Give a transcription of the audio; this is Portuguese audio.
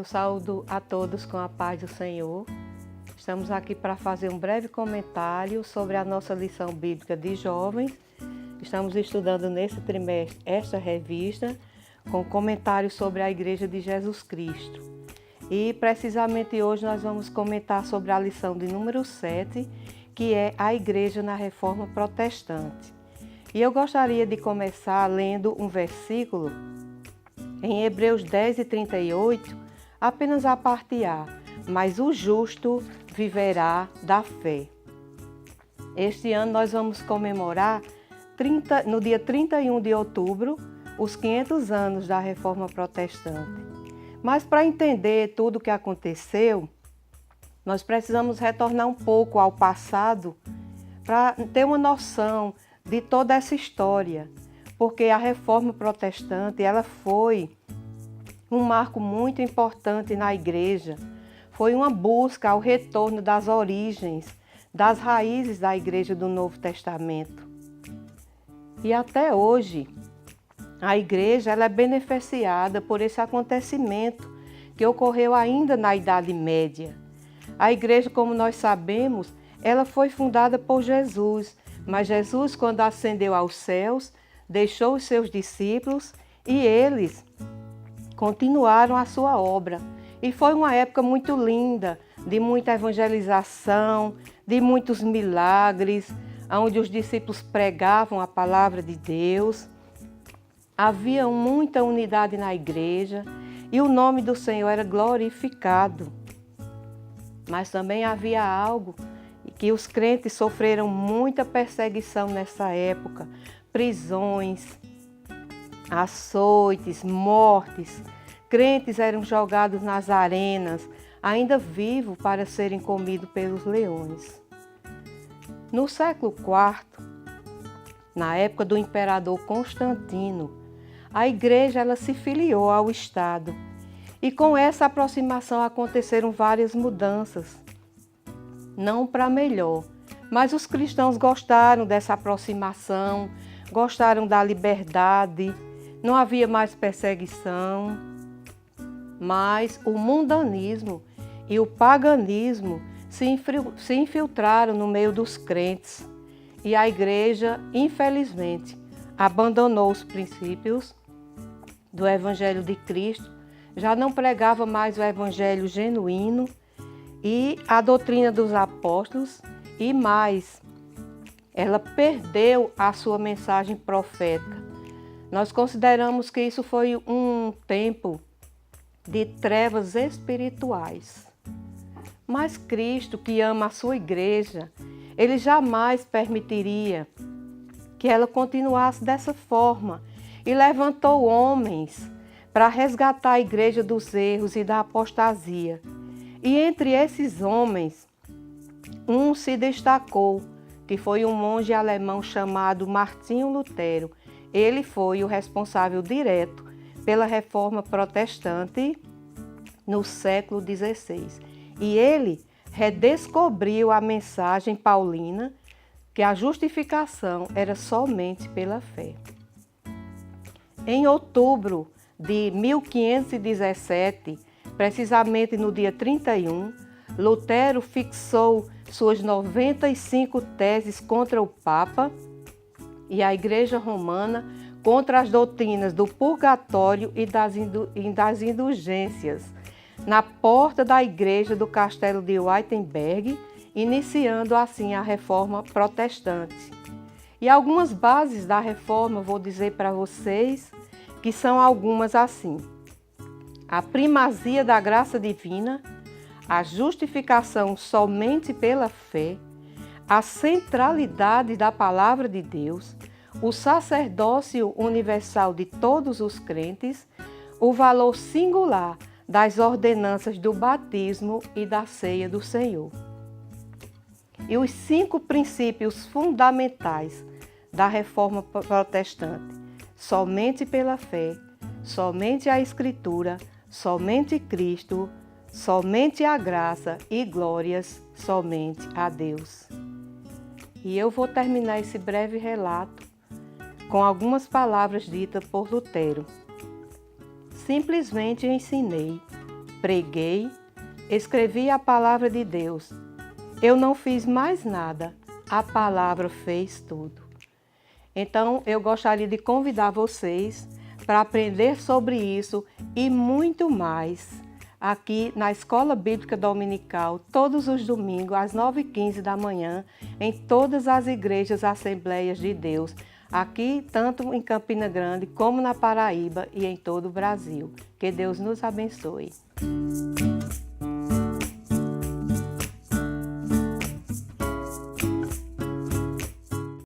Eu saúdo a todos com a paz do Senhor. Estamos aqui para fazer um breve comentário sobre a nossa lição bíblica de jovens. Estamos estudando nesse trimestre esta revista com comentários sobre a Igreja de Jesus Cristo. E precisamente hoje nós vamos comentar sobre a lição de número 7, que é a Igreja na Reforma Protestante. E eu gostaria de começar lendo um versículo em Hebreus 10:38, apenas a parte A, mas o justo viverá da fé. Este ano nós vamos comemorar no dia 31 de outubro os 500 anos da Reforma Protestante. Mas para entender tudo o que aconteceu, nós precisamos retornar um pouco ao passado para ter uma noção de toda essa história, porque a Reforma Protestante ela foi um marco muito importante na Igreja. Foi uma busca ao retorno das origens, das raízes da Igreja do Novo Testamento. E até hoje, a Igreja ela é beneficiada por esse acontecimento que ocorreu ainda na Idade Média. A Igreja, como nós sabemos, ela foi fundada por Jesus, mas Jesus, quando ascendeu aos céus, deixou os seus discípulos e eles continuaram a sua obra. E foi uma época muito linda, de muita evangelização, de muitos milagres, onde os discípulos pregavam a palavra de Deus. Havia muita unidade na igreja e o nome do Senhor era glorificado. Mas também havia algo que os crentes sofreram muita perseguição nessa época, prisões, açoites, mortes. Crentes eram jogados nas arenas, ainda vivos para serem comidos pelos leões. No século IV, na época do imperador Constantino, a igreja ela se filiou ao Estado. E com essa aproximação aconteceram várias mudanças. Não para melhor, mas os cristãos gostaram dessa aproximação, gostaram da liberdade, não havia mais perseguição, mas o mundanismo e o paganismo se infiltraram no meio dos crentes e a igreja, infelizmente, abandonou os princípios do Evangelho de Cristo, já não pregava mais o Evangelho genuíno e a doutrina dos apóstolos e mais, ela perdeu a sua mensagem profética. Nós consideramos que isso foi um tempo de trevas espirituais. Mas Cristo, que ama a sua igreja, ele jamais permitiria que ela continuasse dessa forma e levantou homens para resgatar a igreja dos erros e da apostasia. E entre esses homens, um se destacou, que foi um monge alemão chamado Martinho Lutero. Ele foi o responsável direto pela Reforma Protestante no século XVI. E ele redescobriu a mensagem paulina que a justificação era somente pela fé. Em outubro de 1517, precisamente no dia 31, Lutero fixou suas 95 teses contra o Papa e a Igreja Romana, contra as doutrinas do purgatório e das indulgências, na porta da igreja do castelo de Wittenberg, iniciando assim a Reforma Protestante. E algumas bases da Reforma, vou dizer para vocês, que são algumas assim: a primazia da graça divina, a justificação somente pela fé, a centralidade da palavra de Deus, o sacerdócio universal de todos os crentes, o valor singular das ordenanças do batismo e da ceia do Senhor. E os 5 princípios fundamentais da Reforma Protestante: somente pela fé, somente a Escritura, somente Cristo, somente a graça e glórias somente a Deus. E eu vou terminar esse breve relato com algumas palavras ditas por Lutero. Simplesmente ensinei preguei, escrevi a palavra de Deus. Eu não fiz mais nada, a palavra fez tudo. Então, eu gostaria de convidar vocês para aprender sobre isso e muito mais aqui na Escola Bíblica Dominical, todos os domingos, às 9h15 da manhã, em todas as igrejas Assembleias de Deus, aqui tanto em Campina Grande como na Paraíba e em todo o Brasil. Que Deus nos abençoe.